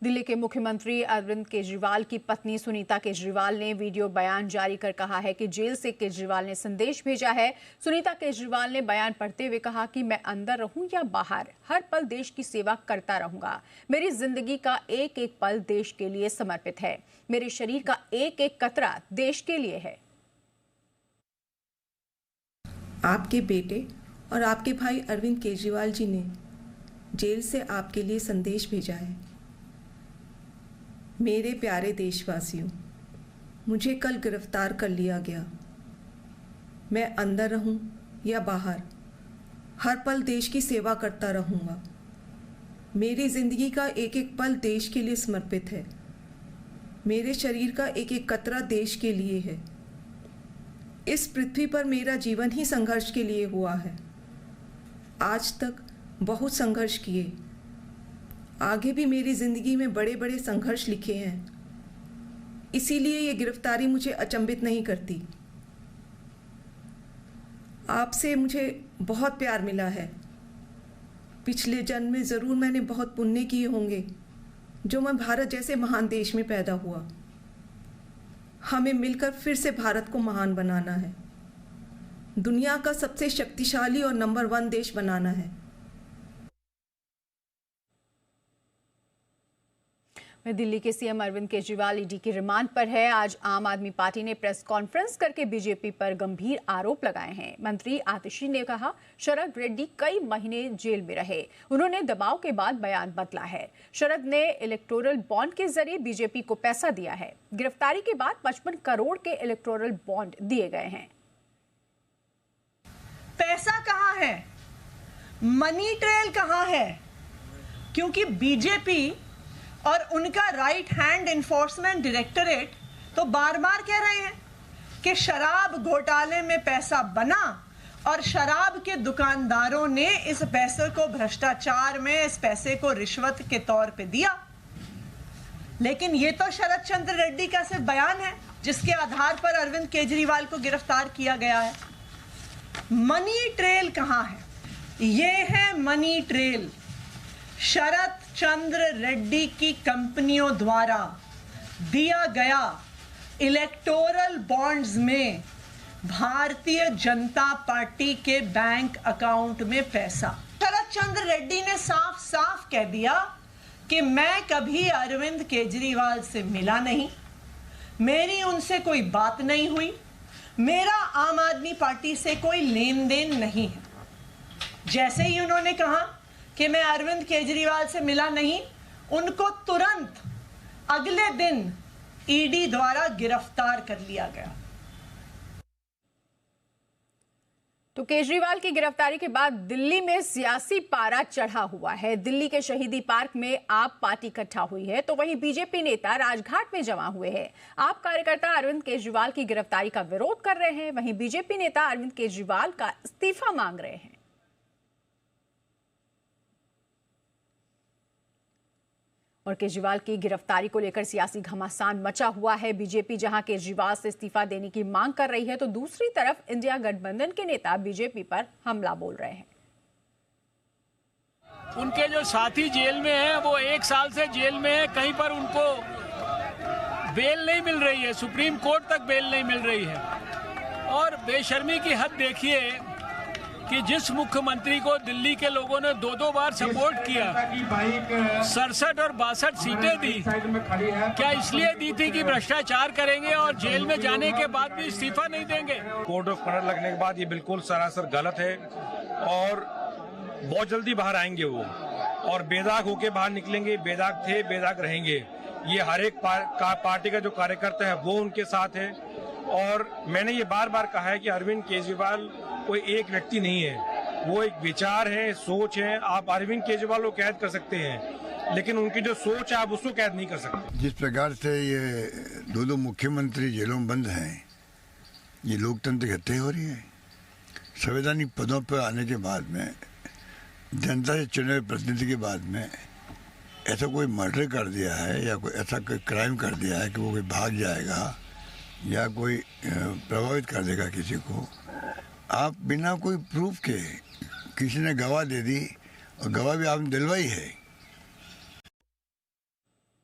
दिल्ली के मुख्यमंत्री अरविंद केजरीवाल की पत्नी सुनीता केजरीवाल ने वीडियो बयान जारी कर कहा है कि जेल से केजरीवाल ने संदेश भेजा है। सुनीता केजरीवाल ने बयान पढ़ते हुए कहा कि मैं अंदर रहूं या बाहर, हर पल देश की सेवा करता रहूंगा। मेरी जिंदगी का एक एक पल देश के लिए समर्पित है। मेरे शरीर का एक एक कतरा देश के लिए है। आपके बेटे और आपके भाई अरविंद केजरीवाल जी ने जेल से आपके लिए संदेश भेजा है। मेरे प्यारे देशवासियों, मुझे कल गिरफ्तार कर लिया गया। मैं अंदर रहूं या बाहर, हर पल देश की सेवा करता रहूंगा। मेरी जिंदगी का एक एक पल देश के लिए समर्पित है। मेरे शरीर का एक एक कतरा देश के लिए है। इस पृथ्वी पर मेरा जीवन ही संघर्ष के लिए हुआ है। आज तक बहुत संघर्ष किए, आगे भी मेरी जिंदगी में बड़े बड़े संघर्ष लिखे हैं। इसीलिए ये गिरफ्तारी मुझे अचंभित नहीं करती। आपसे मुझे बहुत प्यार मिला है। पिछले जन्म में ज़रूर मैंने बहुत पुण्य किए होंगे जो मैं भारत जैसे महान देश में पैदा हुआ। हमें मिलकर फिर से भारत को महान बनाना है, दुनिया का सबसे शक्तिशाली और नंबर 1 देश बनाना है। दिल्ली के सीएम अरविंद केजरीवाल ईडी की रिमांड पर है। आज आम आदमी पार्टी ने प्रेस कॉन्फ्रेंस करके बीजेपी पर गंभीर आरोप लगाए हैं। मंत्री आतिशी ने कहा, शरद रेड्डी कई महीने जेल में रहे, उन्होंने दबाव के बाद बयान बदला है। शरद ने इलेक्टोरल बॉन्ड के जरिए बीजेपी को पैसा दिया है। गिरफ्तारी के बाद 55 करोड़ के इलेक्टोरल बॉन्ड दिए गए हैं। पैसा कहां है, मनी ट्रेल कहां है? क्योंकि बीजेपी और उनका राइट हैंड इन्फोर्समेंट डायरेक्टरेट तो बार बार कह रहे हैं कि शराब घोटाले में पैसा बना और शराब के दुकानदारों ने इस पैसे को भ्रष्टाचार में, इस पैसे को रिश्वत के तौर पे दिया। लेकिन ये तो शरद चंद्र रेड्डी का सिर्फ बयान है जिसके आधार पर अरविंद केजरीवाल को गिरफ्तार किया गया है। मनी ट्रेल कहां है? ये है मनी ट्रेल। शरद चंद्र रेड्डी की कंपनियों द्वारा दिया गया इलेक्टोरल बॉन्ड्स में भारतीय जनता पार्टी के बैंक अकाउंट में पैसा। शरद चंद्र रेड्डी ने साफ साफ कह दिया कि मैं कभी अरविंद केजरीवाल से मिला नहीं, मेरी उनसे कोई बात नहीं हुई, मेरा आम आदमी पार्टी से कोई लेन देन नहीं है। जैसे ही उन्होंने कहा कि मैं अरविंद केजरीवाल से मिला नहीं, उनको तुरंत अगले दिन ईडी द्वारा गिरफ्तार कर लिया गया। तो केजरीवाल की गिरफ्तारी के बाद दिल्ली में सियासी पारा चढ़ा हुआ है। दिल्ली के शहीदी पार्क में आप पार्टी इकट्ठा हुई है, तो वहीं बीजेपी नेता राजघाट में जमा हुए हैं। आप कार्यकर्ता अरविंद केजरीवाल की गिरफ्तारी का विरोध कर रहे हैं, वहीं बीजेपी नेता अरविंद केजरीवाल का इस्तीफा मांग रहे हैं। और केजरीवाल की गिरफ्तारी को लेकर सियासी घमासान मचा हुआ है। बीजेपी जहां केजरीवाल से इस्तीफा देने की मांग कर रही है, तो दूसरी तरफ इंडिया गठबंधन के नेता बीजेपी पर हमला बोल रहे हैं। उनके जो साथी जेल में हैं, वो 1 साल से जेल में है, कहीं पर उनको बेल नहीं मिल रही है, सुप्रीम कोर्ट तक बेल नहीं मिल रही है। और बेशर्मी की हद देखिए कि जिस मुख्यमंत्री को दिल्ली के लोगों ने 2-2 बार सपोर्ट किया, 67 और 62 सीटें दी, क्या इसलिए दी थी कि भ्रष्टाचार करेंगे और जेल में जाने के बाद भी इस्तीफा नहीं देंगे? कोड ऑफ कंडक्ट लगने के बाद ये बिल्कुल सरासर गलत है और बहुत जल्दी बाहर आएंगे वो, और बेदाग होके बाहर निकलेंगे। बेदाग थे, बेदाग रहेंगे। ये हर एक पार्टी का जो कार्यकर्ता है वो उनके साथ है। और मैंने ये बार बार कहा है कि अरविंद केजरीवाल कोई एक व्यक्ति नहीं है, वो एक विचार है, सोच है। आप अरविंद केजरीवाल को कैद कर सकते हैं, लेकिन उनकी जो सोच है आप उसको कैद नहीं कर सकते। जिस प्रकार से ये दो मुख्यमंत्री जेलों में बंद हैं, ये लोकतंत्र की हत्या हो रही है। संवैधानिक पदों पर आने के बाद में, जनता से चुने हुए प्रतिनिधि के बाद में ऐसा कोई मर्डर कर दिया है या कोई ऐसा कोई क्राइम कर दिया है कि वो कोई भाग जाएगा या कोई प्रभावित कर देगा किसी को, आप बिना कोई प्रूफ के किसी ने गवाह दे दी, और गवाह भी आपने दिलवाई है,